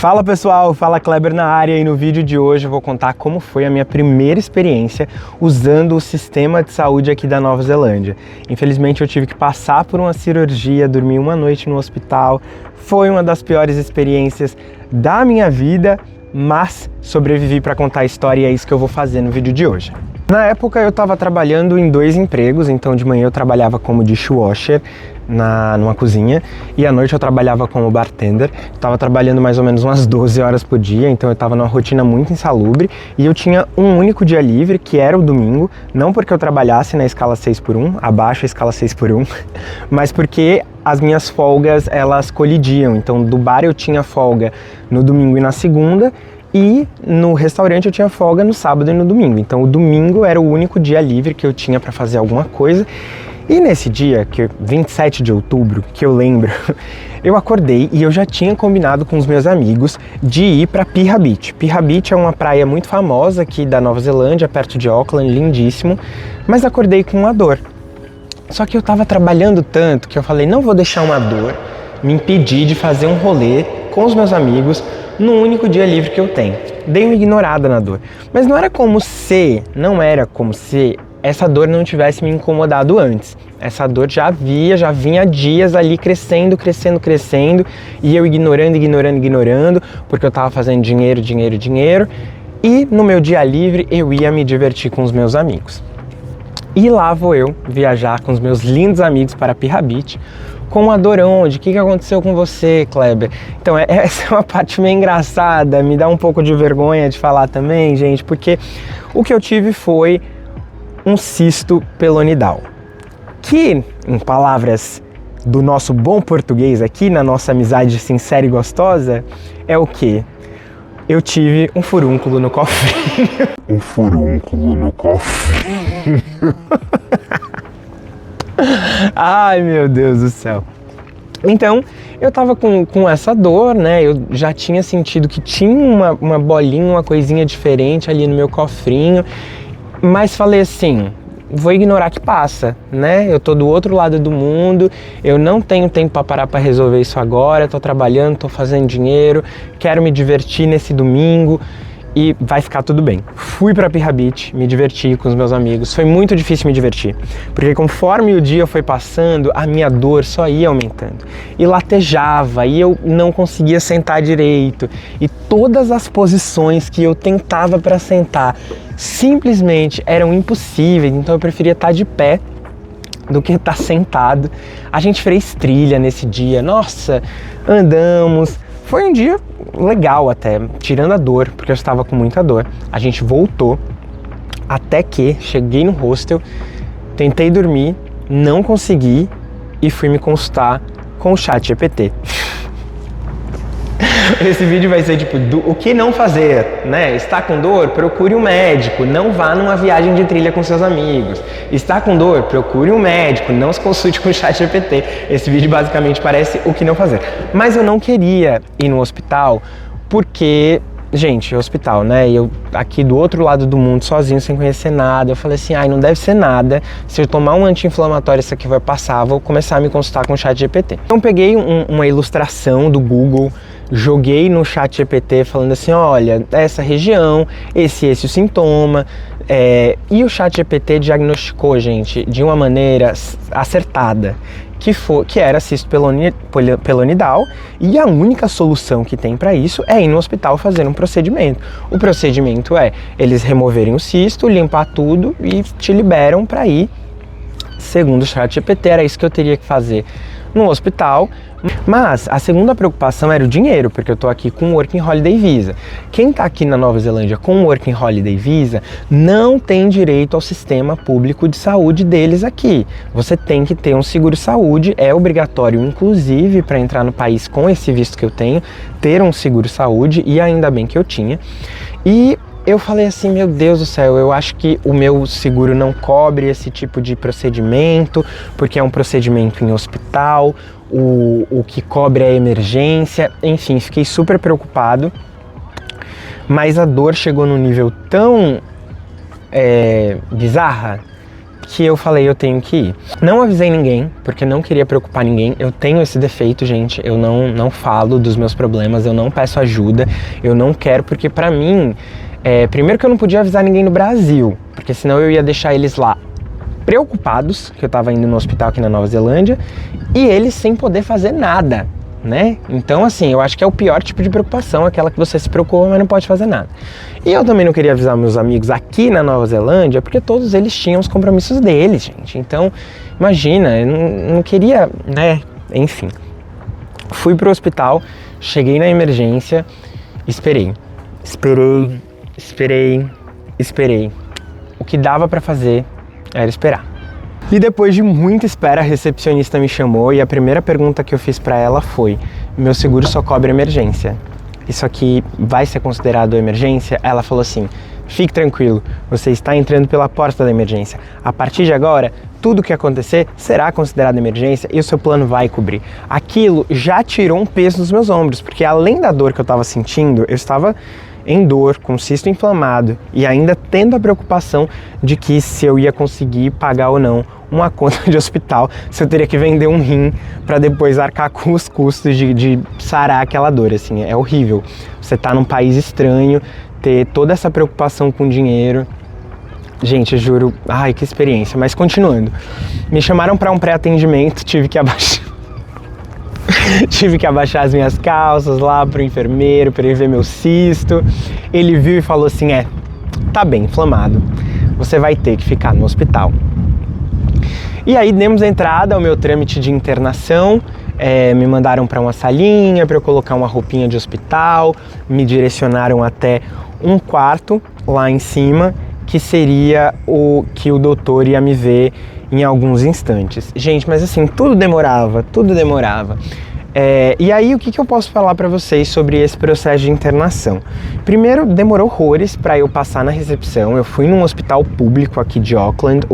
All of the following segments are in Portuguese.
Fala pessoal, fala Kleber na área e no vídeo de hoje eu vou contar como foi a minha primeira experiência usando o sistema de saúde aqui da Nova Zelândia. Infelizmente eu tive que passar por uma cirurgia, dormi uma noite no hospital, foi uma das piores experiências da minha vida, mas sobrevivi para contar a história e é isso que eu vou fazer no vídeo de hoje. Na época eu estava trabalhando em 2 empregos, então de manhã eu trabalhava como dishwasher numa cozinha e à noite eu trabalhava como bartender. Estava trabalhando mais ou menos umas 12 horas por dia, então eu estava numa rotina muito insalubre e eu tinha um único dia livre, que era o domingo, não porque eu trabalhasse na escala 6x1, abaixo a escala 6x1, mas porque as minhas folgas elas colidiam, então do bar eu tinha folga no domingo e na segunda, e no restaurante eu tinha folga no sábado e no domingo. Então o domingo era o único dia livre que eu tinha para fazer alguma coisa. E nesse dia, 27 de outubro, que eu lembro, eu acordei e eu já tinha combinado com os meus amigos de ir para Pirra Beach. Pirra Beach é uma praia muito famosa aqui da Nova Zelândia, perto de Auckland, lindíssimo, mas acordei com uma dor. Só que eu estava trabalhando tanto que eu falei, não vou deixar uma dor me impedir de fazer um rolê com os meus amigos no único dia livre que eu tenho. Dei uma ignorada na dor, mas não era como se essa dor não tivesse me incomodado antes. Essa dor já vinha dias ali crescendo, e eu ignorando, porque eu tava fazendo dinheiro, e no meu dia livre eu ia me divertir com os meus amigos. E lá vou eu viajar com os meus lindos amigos para Pirra Beach, com uma dor onde? O que aconteceu com você, Kleber? Então, essa é uma parte meio engraçada, me dá um pouco de vergonha de falar também, gente, porque o que eu tive foi um cisto pelonidal, que, em palavras do nosso bom português aqui, na nossa amizade sincera e gostosa, é o quê? Eu tive um furúnculo no cofrinho. Um furúnculo no cofrinho. Ai, meu Deus do céu. Então, eu tava com essa dor, né? Eu já tinha sentido que tinha uma bolinha, uma coisinha diferente ali no meu cofrinho, mas falei assim, vou ignorar que passa, né? Eu tô do outro lado do mundo, eu não tenho tempo para parar para resolver isso agora, tô trabalhando, tô fazendo dinheiro, quero me divertir nesse domingo e vai ficar tudo bem. Fui para Pirra Beach, me diverti com os meus amigos, foi muito difícil me divertir, porque conforme o dia foi passando, a minha dor só ia aumentando, e latejava, e eu não conseguia sentar direito, e todas as posições que eu tentava para sentar simplesmente eram impossíveis, então eu preferia estar de pé do que estar sentado. A gente fez trilha nesse dia, nossa, andamos, foi um dia legal até, tirando a dor, porque eu estava com muita dor. A gente voltou, até que cheguei no hostel, tentei dormir, não consegui e fui me consultar com o ChatGPT. Esse vídeo vai ser tipo, o que não fazer, né? Está com dor? Procure um médico, não vá numa viagem de trilha com seus amigos. Está com dor? Procure um médico, não se consulte com o ChatGPT. Esse vídeo basicamente parece o que não fazer. Mas eu não queria ir no hospital porque, gente, hospital, né? Eu aqui do outro lado do mundo, sozinho, sem conhecer nada. Eu falei assim, não deve ser nada. Se eu tomar um anti-inflamatório, isso aqui vai passar. Vou começar a me consultar com o ChatGPT. Então peguei uma ilustração do Google, joguei no ChatGPT falando assim, olha, essa região, esse o sintoma, e o ChatGPT diagnosticou, gente, de uma maneira acertada, que era cisto pelonidal, e a única solução que tem para isso é ir no hospital fazer um procedimento. O procedimento eles removerem o cisto, limpar tudo e te liberam para ir. Segundo o ChatGPT, era isso que eu teria que fazer no hospital. Mas a segunda preocupação era o dinheiro, porque eu tô aqui com o Working Holiday Visa. Quem tá aqui na Nova Zelândia com o Working Holiday Visa não tem direito ao sistema público de saúde deles aqui. Você tem que ter um seguro-saúde, é obrigatório, inclusive, para entrar no país com esse visto que eu tenho, ter um seguro-saúde, e ainda bem que eu tinha. E eu falei assim, meu Deus do céu, eu acho que o meu seguro não cobre esse tipo de procedimento, porque é um procedimento em hospital, o que cobre é a emergência, enfim, fiquei super preocupado, mas a dor chegou num nível tão bizarra que eu falei, eu tenho que ir. Não avisei ninguém, porque não queria preocupar ninguém. Eu tenho esse defeito, gente, eu não falo dos meus problemas, eu não peço ajuda, eu não quero, porque pra mim, primeiro que eu não podia avisar ninguém no Brasil, porque senão eu ia deixar eles lá preocupados, que eu tava indo no hospital aqui na Nova Zelândia, e eles sem poder fazer nada, né? Então, assim, eu acho que é o pior tipo de preocupação, aquela que você se preocupa, mas não pode fazer nada. E eu também não queria avisar meus amigos aqui na Nova Zelândia, porque todos eles tinham os compromissos deles, gente. Então, imagina, eu não queria, né? Enfim. Fui pro hospital, cheguei na emergência, esperei. O que dava pra fazer era esperar. E depois de muita espera, a recepcionista me chamou e a primeira pergunta que eu fiz pra ela foi: meu seguro só cobre emergência. Isso aqui vai ser considerado emergência? Ela falou assim: fique tranquilo, você está entrando pela porta da emergência. A partir de agora, tudo que acontecer será considerado emergência e o seu plano vai cobrir. Aquilo já tirou um peso dos meus ombros, porque além da dor que eu estava sentindo, eu estava em dor, com cisto inflamado e ainda tendo a preocupação de que se eu ia conseguir pagar ou não uma conta de hospital, se eu teria que vender um rim para depois arcar com os custos de sarar aquela dor, assim, é horrível. Você tá num país estranho, ter toda essa preocupação com dinheiro. Gente, eu juro, ai, que experiência. Mas continuando, me chamaram para um pré-atendimento, tive que abaixar as minhas calças lá pro enfermeiro para ele ver meu cisto. Ele viu e falou assim: tá bem inflamado, você vai ter que ficar no hospital. E aí demos entrada ao meu trâmite de internação, me mandaram para uma salinha para eu colocar uma roupinha de hospital, me direcionaram até um quarto lá em cima, que seria o que o doutor ia me ver em alguns instantes. Gente, mas assim, tudo demorava. E aí, o que eu posso falar para vocês sobre esse processo de internação? Primeiro, demorou horrores para eu passar na recepção. Eu fui num hospital público aqui de Auckland,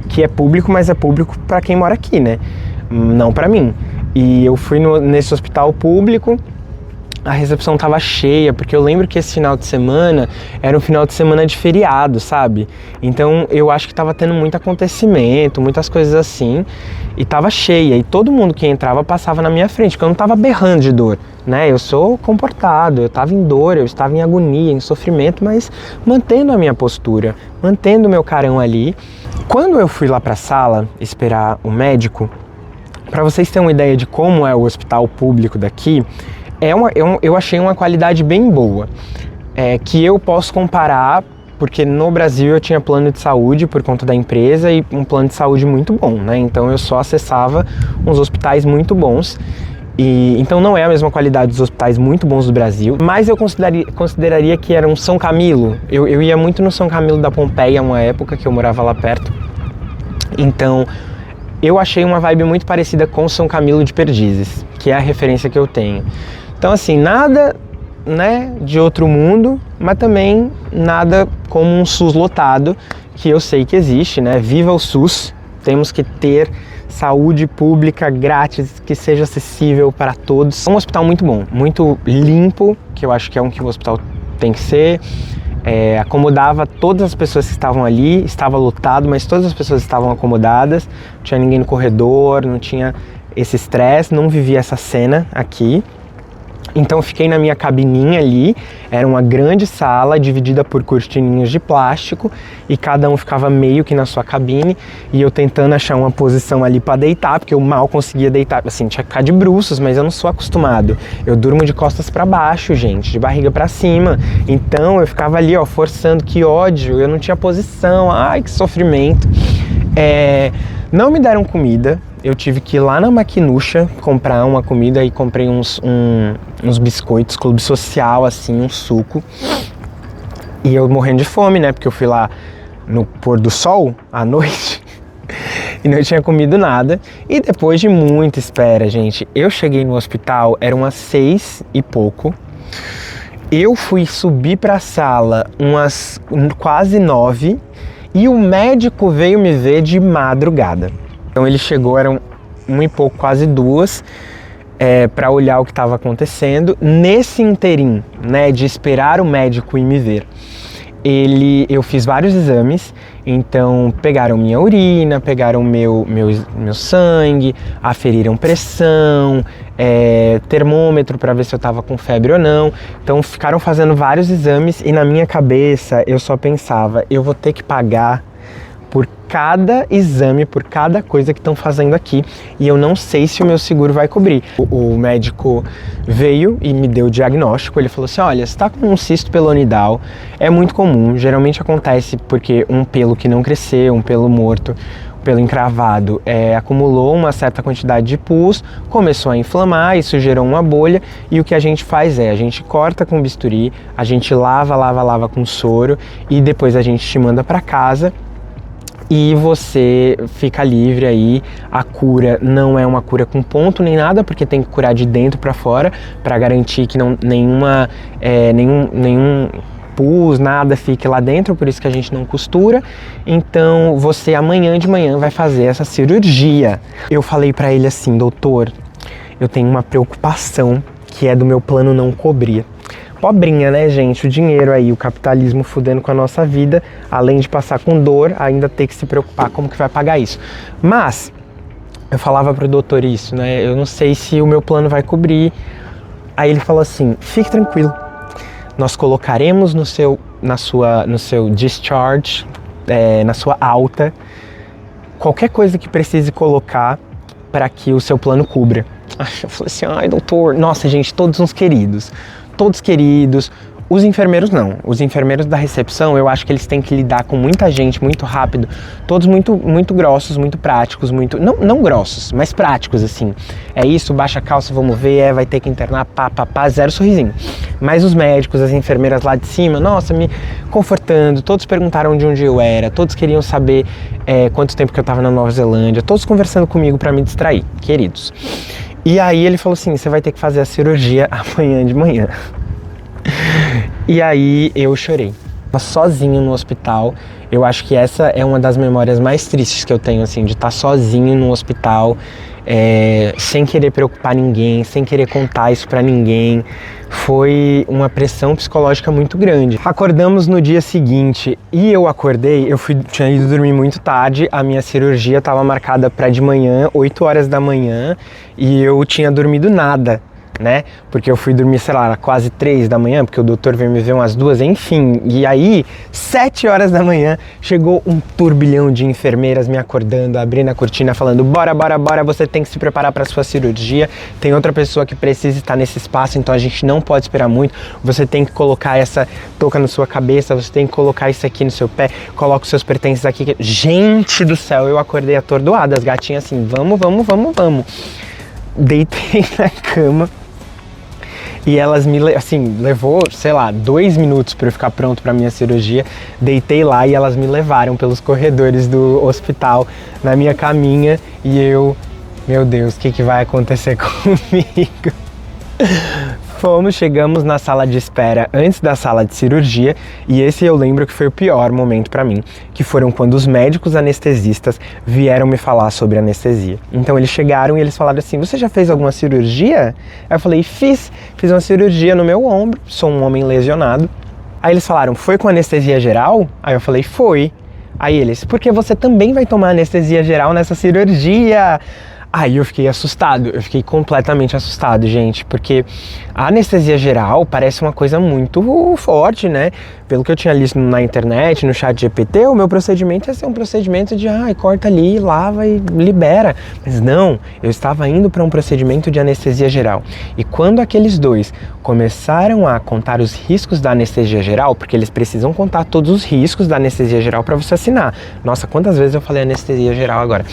que é público, mas é público para quem mora aqui, né? Não para mim. E eu fui nesse hospital público. A recepção tava cheia, porque eu lembro que esse final de semana era um final de semana de feriado, sabe? Então eu acho que tava tendo muito acontecimento, muitas coisas assim, e tava cheia, e todo mundo que entrava passava na minha frente, porque eu não tava berrando de dor, né? Eu sou comportado, eu tava em dor, eu estava em agonia, em sofrimento, mas mantendo a minha postura, mantendo o meu carão ali. Quando eu fui lá pra sala esperar o médico, para vocês terem uma ideia de como é o hospital público daqui, eu achei uma qualidade bem boa, que eu posso comparar, porque no Brasil eu tinha plano de saúde por conta da empresa e um plano de saúde muito bom, né? Então eu só acessava uns hospitais muito bons, e então não é a mesma qualidade dos hospitais muito bons do Brasil, mas eu consideraria que era um São Camilo. Eu ia muito no São Camilo da Pompeia, uma época que eu morava lá perto, então eu achei uma vibe muito parecida com São Camilo de Perdizes, que é a referência que eu tenho. Então assim, nada, né, de outro mundo, mas também nada como um SUS lotado, que eu sei que existe, né? Viva o SUS! Temos que ter saúde pública grátis, que seja acessível para todos. É um hospital muito bom, muito limpo, que eu acho que é um que o hospital tem que ser. Acomodava todas as pessoas que estavam ali, estava lotado, mas todas as pessoas estavam acomodadas, não tinha ninguém no corredor, não tinha esse estresse, não vivia essa cena aqui. Então eu fiquei na minha cabininha ali, era uma grande sala dividida por cortininhas de plástico e cada um ficava meio que na sua cabine, e eu tentando achar uma posição ali para deitar, porque eu mal conseguia deitar, assim, tinha que ficar de bruços, mas eu não sou acostumado. Eu durmo de costas para baixo, gente, de barriga para cima. Então eu ficava ali, ó, forçando, que ódio, eu não tinha posição, ai que sofrimento. Não me deram comida. Eu tive que ir lá na maquinuxa comprar uma comida e comprei uns biscoitos, clube social, assim, um suco. E eu morrendo de fome, né? Porque eu fui lá no pôr do sol, à noite, e não tinha comido nada. E depois de muita espera, gente, eu cheguei no hospital, eram umas 6 e pouco. Eu fui subir pra sala umas quase 9 e o médico veio me ver de madrugada. Então ele chegou, eram 1 e pouco, quase 2, para olhar o que estava acontecendo. Nesse interim, né, de esperar o médico ir me ver, eu fiz vários exames Então pegaram minha urina, pegaram meu sangue, aferiram pressão, termômetro para ver se eu estava com febre ou não. Então ficaram fazendo vários exames e na minha cabeça eu só pensava, eu vou ter que pagar por cada exame, por cada coisa que estão fazendo aqui, e eu não sei se o meu seguro vai cobrir. O médico veio e me deu o diagnóstico, ele falou assim, olha, você está com um cisto pelonidal, é muito comum, geralmente acontece porque um pelo que não cresceu, um pelo morto, pelo encravado, acumulou uma certa quantidade de pus, começou a inflamar, isso gerou uma bolha, e o que a gente faz a gente corta com bisturi, a gente lava com soro, e depois a gente te manda para casa, e você fica livre aí. A cura não é uma cura com ponto nem nada, porque tem que curar de dentro para fora, para garantir que nenhum pus, nada fique lá dentro, por isso que a gente não costura. Então você amanhã de manhã vai fazer essa cirurgia. Eu falei para ele assim, doutor, eu tenho uma preocupação que é do meu plano não cobrir. Pobrinha, né, gente? O dinheiro aí, o capitalismo fudendo com a nossa vida, além de passar com dor, ainda ter que se preocupar como que vai pagar isso. Mas eu falava pro doutor isso, né? Eu não sei se o meu plano vai cobrir. Aí ele falou assim, fique tranquilo, nós colocaremos no seu discharge, na sua alta, qualquer coisa que precise colocar para que o seu plano cubra. Eu falei assim, ai doutor, nossa gente, todos queridos, os enfermeiros não, os enfermeiros da recepção, eu acho que eles têm que lidar com muita gente muito rápido, todos muito grossos, muito práticos, não grossos, mas práticos assim, é isso, baixa a calça, vamos ver, vai ter que internar, zero sorrisinho. Mas os médicos, as enfermeiras lá de cima, nossa, me confortando, todos perguntaram de onde eu era, todos queriam saber quanto tempo que eu tava na Nova Zelândia, todos conversando comigo para me distrair, queridos. E aí ele falou assim, você vai ter que fazer a cirurgia amanhã de manhã. E aí eu chorei. Sozinho no hospital, eu acho que essa é uma das memórias mais tristes que eu tenho, assim, de estar sozinho no hospital, sem querer preocupar ninguém, sem querer contar isso pra ninguém. Foi uma pressão psicológica muito grande. Acordamos no dia seguinte e eu acordei, tinha ido dormir muito tarde, a minha cirurgia estava marcada para de manhã, 8 horas da manhã, e eu tinha dormido nada, né? Porque eu fui dormir, sei lá, quase 3 da manhã, porque o doutor veio me ver umas 2, enfim. E aí, 7 horas da manhã, chegou um turbilhão de enfermeiras me acordando, abrindo a cortina, falando, bora, você tem que se preparar para sua cirurgia, tem outra pessoa que precisa estar nesse espaço, então a gente não pode esperar muito, você tem que colocar essa touca na sua cabeça, você tem que colocar isso aqui no seu pé, coloca os seus pertences aqui. Gente do céu, eu acordei atordoada, as gatinhas assim, vamos. Deitei na cama, e elas levou, sei lá, 2 minutos para eu ficar pronto para minha cirurgia. Deitei lá e elas me levaram pelos corredores do hospital na minha caminha e eu, meu Deus, o que vai acontecer comigo? Chegamos na sala de espera antes da sala de cirurgia e esse eu lembro que foi o pior momento para mim, que foram quando os médicos anestesistas vieram me falar sobre anestesia. Então eles chegaram e eles falaram assim, você já fez alguma cirurgia? Aí eu falei, fiz uma cirurgia no meu ombro, sou um homem lesionado. Aí eles falaram, foi com anestesia geral? Aí eu falei, foi. Aí eles, porque você também vai tomar anestesia geral nessa cirurgia? Aí eu fiquei assustado, eu fiquei completamente assustado, gente, porque a anestesia geral parece uma coisa muito forte, né? Pelo que eu tinha lido na internet, no chat GPT, o meu procedimento ia ser um procedimento de, corta ali, lava e libera. Mas não, eu estava indo para um procedimento de anestesia geral. E quando aqueles dois começaram a contar os riscos da anestesia geral, porque eles precisam contar todos os riscos da anestesia geral para você assinar. Nossa, quantas vezes eu falei anestesia geral agora?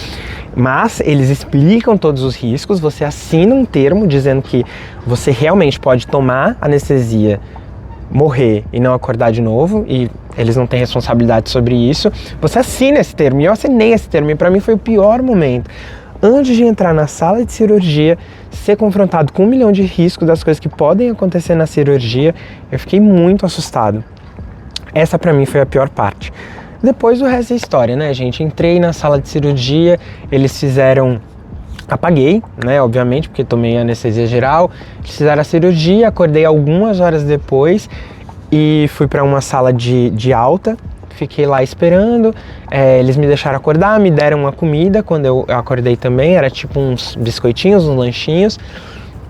Mas eles explicam todos os riscos, você assina um termo dizendo que você realmente pode tomar anestesia, morrer e não acordar de novo, e eles não têm responsabilidade sobre isso. Você assina esse termo, e eu assinei esse termo, e para mim foi o pior momento. Antes de entrar na sala de cirurgia, ser confrontado com 1 milhão de riscos das coisas que podem acontecer na cirurgia, eu fiquei muito assustado. Essa para mim foi a pior parte. Depois o resto é história, né, gente? Entrei na sala de cirurgia, eles fizeram... Apaguei, né, obviamente, porque tomei anestesia geral. Eles fizeram a cirurgia, acordei algumas horas depois e fui para uma sala de alta fiquei lá esperando, eles me deixaram acordar, me deram uma comida quando eu acordei também, era tipo uns biscoitinhos, uns lanchinhos.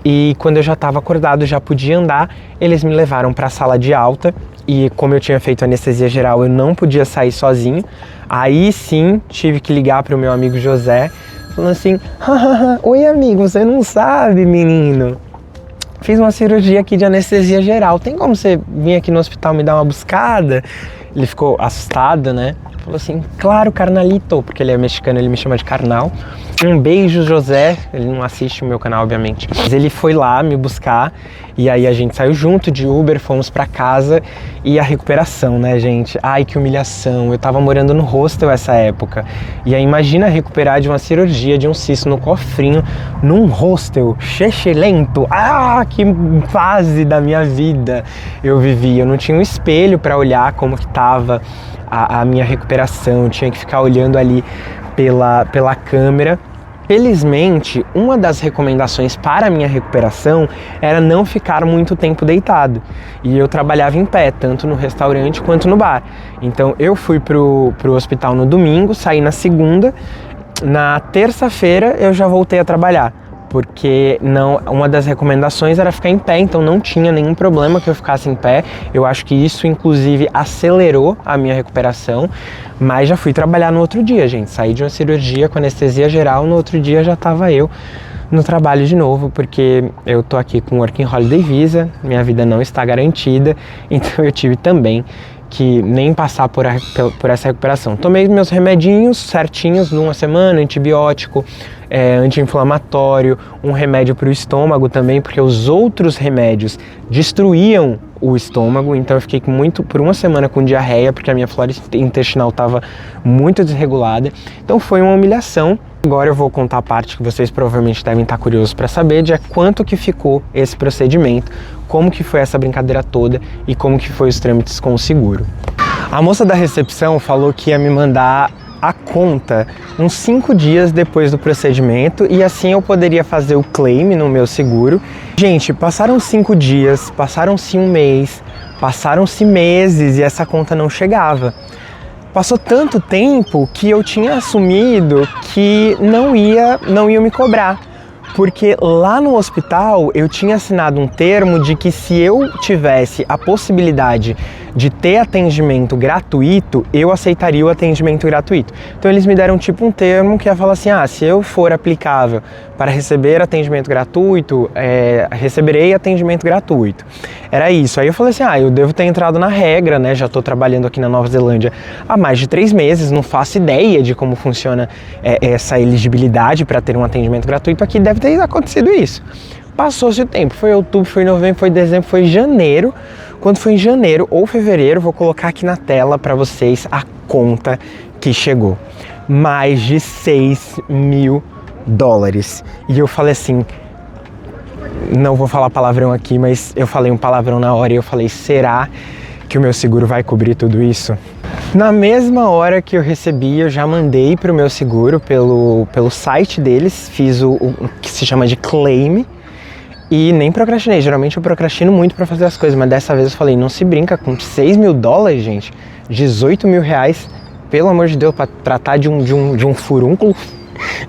E quando eu já estava acordado, já podia andar, eles me levaram para a sala de alta. E como eu tinha feito anestesia geral, eu não podia sair sozinho. Aí sim, tive que ligar para o meu amigo José, falando assim: oi amigo, você não sabe, menino? Fiz uma cirurgia aqui de anestesia geral, tem como você vir aqui no hospital me dar uma buscada? Ele ficou assustado, né? Falou assim: claro, carnalito, porque ele é mexicano, ele me chama de carnal. Um beijo, José. Ele não assiste o meu canal, obviamente. Mas ele foi lá me buscar e aí a gente saiu junto de Uber, fomos pra casa. E a recuperação, né, gente? Ai, que humilhação. Eu tava morando no hostel essa época. E aí imagina recuperar de uma cirurgia, de um cisto no cofrinho, num hostel, lento. Ah, que fase da minha vida eu vivi. Eu não tinha um espelho pra olhar como que tava a minha recuperação. Eu tinha que ficar olhando ali pela câmera. Felizmente, uma das recomendações para a minha recuperação era não ficar muito tempo deitado. E eu trabalhava em pé, tanto no restaurante quanto no bar. Então eu fui pro hospital no domingo, saí na segunda. Na terça-feira eu já voltei a trabalhar, porque uma das recomendações era ficar em pé, então não tinha nenhum problema que eu ficasse em pé. Eu acho que isso, inclusive, acelerou a minha recuperação, mas já fui trabalhar no outro dia, gente. Saí de uma cirurgia com anestesia geral, no outro dia já estava eu no trabalho de novo, porque eu tô aqui com Working Holiday Visa, minha vida não está garantida, então eu tive também que nem passar por essa recuperação. Tomei meus remedinhos certinhos numa semana, antibiótico, anti-inflamatório, um remédio para o estômago também, porque os outros remédios destruíam o estômago, então eu fiquei por uma semana com diarreia, porque a minha flora intestinal estava muito desregulada. Então foi uma humilhação. Agora eu vou contar a parte que vocês provavelmente devem estar curiosos para saber, de quanto que ficou esse procedimento, como que foi essa brincadeira toda e como que foi os trâmites com o seguro. A moça da recepção falou que ia me mandar a conta uns 5 dias depois do procedimento e assim eu poderia fazer o claim no meu seguro. Gente, passaram 5 dias, passaram-se um mês, passaram-se meses e essa conta não chegava. Passou tanto tempo que eu tinha assumido que não ia me cobrar, porque lá no hospital eu tinha assinado um termo de que se eu tivesse a possibilidade de ter atendimento gratuito, eu aceitaria o atendimento gratuito. Então eles me deram tipo um termo que ia falar assim: se eu for aplicável para receber atendimento gratuito, receberei atendimento gratuito. Era isso. Aí eu falei assim: eu devo ter entrado na regra, né? Já estou trabalhando aqui na Nova Zelândia há mais de 3 meses, não faço ideia de como funciona essa elegibilidade para ter um atendimento gratuito aqui, deve ter acontecido isso. Passou-se o tempo, foi outubro, foi novembro, foi dezembro, foi janeiro. Quando foi em janeiro ou fevereiro, vou colocar aqui na tela para vocês a conta que chegou. Mais de $6.000. E eu falei assim, não vou falar palavrão aqui, mas eu falei um palavrão na hora e eu falei: será que o meu seguro vai cobrir tudo isso? Na mesma hora que eu recebi, eu já mandei para o meu seguro pelo site deles, fiz o que se chama de claim. E nem procrastinei, geralmente eu procrastino muito para fazer as coisas, mas dessa vez eu falei: não se brinca com $6.000, gente, R$18.000, pelo amor de Deus, para tratar de um furúnculo,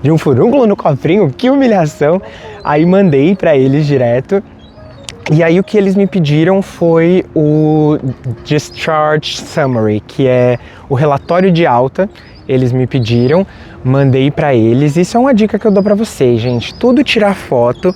de um furúnculo no cofrinho, que humilhação. Aí mandei para eles direto, e aí o que eles me pediram foi o Discharge Summary, que é o relatório de alta. Eles me pediram, mandei para eles. Isso é uma dica que eu dou para vocês, gente, tudo tirar foto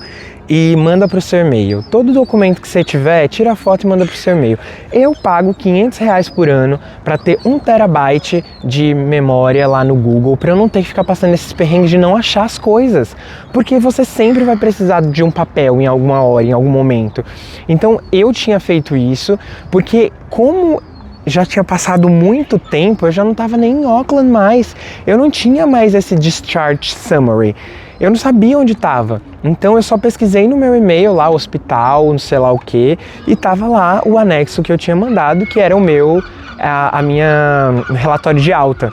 e manda para o seu e-mail. Todo documento que você tiver, tira a foto e manda para o seu e-mail. Eu pago R$500 por ano para ter 1 terabyte de memória lá no Google, para eu não ter que ficar passando esses perrengues de não achar as coisas, porque você sempre vai precisar de um papel em alguma hora, em algum momento. Então eu tinha feito isso, porque como já tinha passado muito tempo, eu já não estava nem em Auckland mais, eu não tinha mais esse Discharge Summary. Eu não sabia onde estava, então eu só pesquisei no meu e-mail lá, hospital, não sei lá o que, e tava lá o anexo que eu tinha mandado, que era a minha relatório de alta.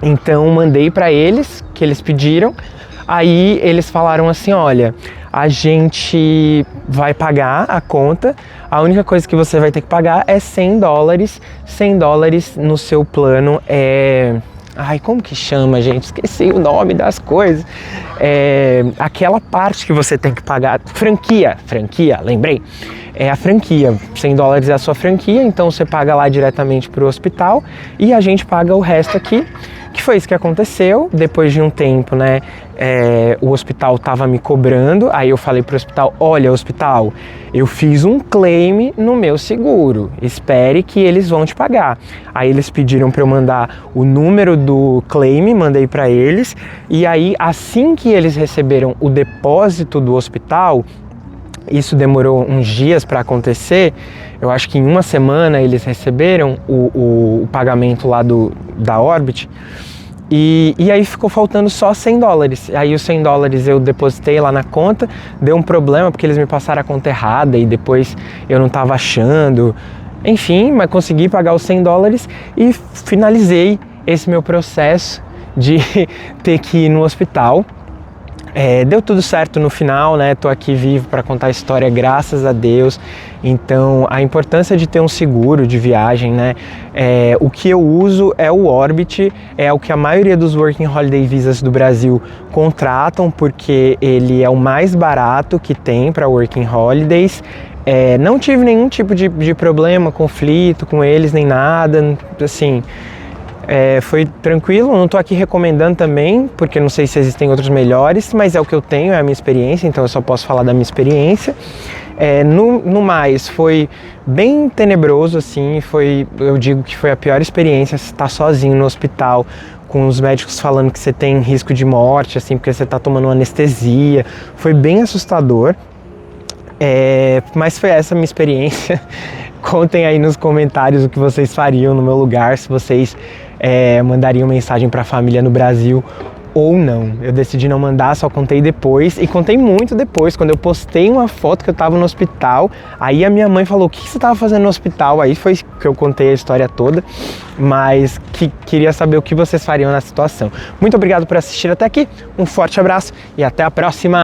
Então mandei para eles, que eles pediram, aí eles falaram assim: olha, a gente vai pagar a conta, A única coisa que você vai ter que pagar é $100. $100 no seu plano Ai, como que chama, gente? Esqueci o nome das coisas. Aquela parte que você tem que pagar. Franquia, lembrei. É a franquia. $100 é a sua franquia, então você paga lá diretamente para o hospital e a gente paga o resto aqui. Que foi isso que aconteceu. Depois de um tempo, né, o hospital estava me cobrando, aí eu falei pro hospital, olha, hospital, eu fiz um claim no meu seguro, espere que eles vão te pagar. Aí eles pediram para eu mandar o número do claim, mandei para eles, e aí assim que eles receberam o depósito do hospital, isso demorou uns dias para acontecer, eu acho que em uma semana eles receberam o pagamento lá da Orbit, e aí ficou faltando só $100. Aí os $100 eu depositei lá na conta, deu um problema porque eles me passaram a conta errada e depois eu não estava achando. Enfim, mas consegui pagar os $100 e finalizei esse meu processo de ter que ir no hospital. Deu tudo certo no final, né? Tô aqui vivo para contar a história, graças a Deus. Então, a importância de ter um seguro de viagem, né? O que eu uso é o Orbit, é o que a maioria dos Working Holiday Visas do Brasil contratam, porque ele é o mais barato que tem para Working Holidays. Não tive nenhum tipo de problema, conflito com eles, nem nada, assim... foi tranquilo, não estou aqui recomendando também, porque não sei se existem outros melhores, mas é o que eu tenho, é a minha experiência, então eu só posso falar da minha experiência. No mais, foi bem tenebroso, assim, eu digo que foi a pior experiência, estar sozinho no hospital, com os médicos falando que você tem risco de morte, assim, porque você está tomando anestesia, foi bem assustador, mas foi essa a minha experiência. Contem aí nos comentários o que vocês fariam no meu lugar, se vocês mandariam mensagem para a família no Brasil ou não. Eu decidi não mandar, só contei depois, e contei muito depois, quando eu postei uma foto que eu estava no hospital, aí a minha mãe falou, o que você estava fazendo no hospital? Aí foi que eu contei a história toda, mas queria saber o que vocês fariam na situação. Muito obrigado por assistir até aqui, um forte abraço e até a próxima!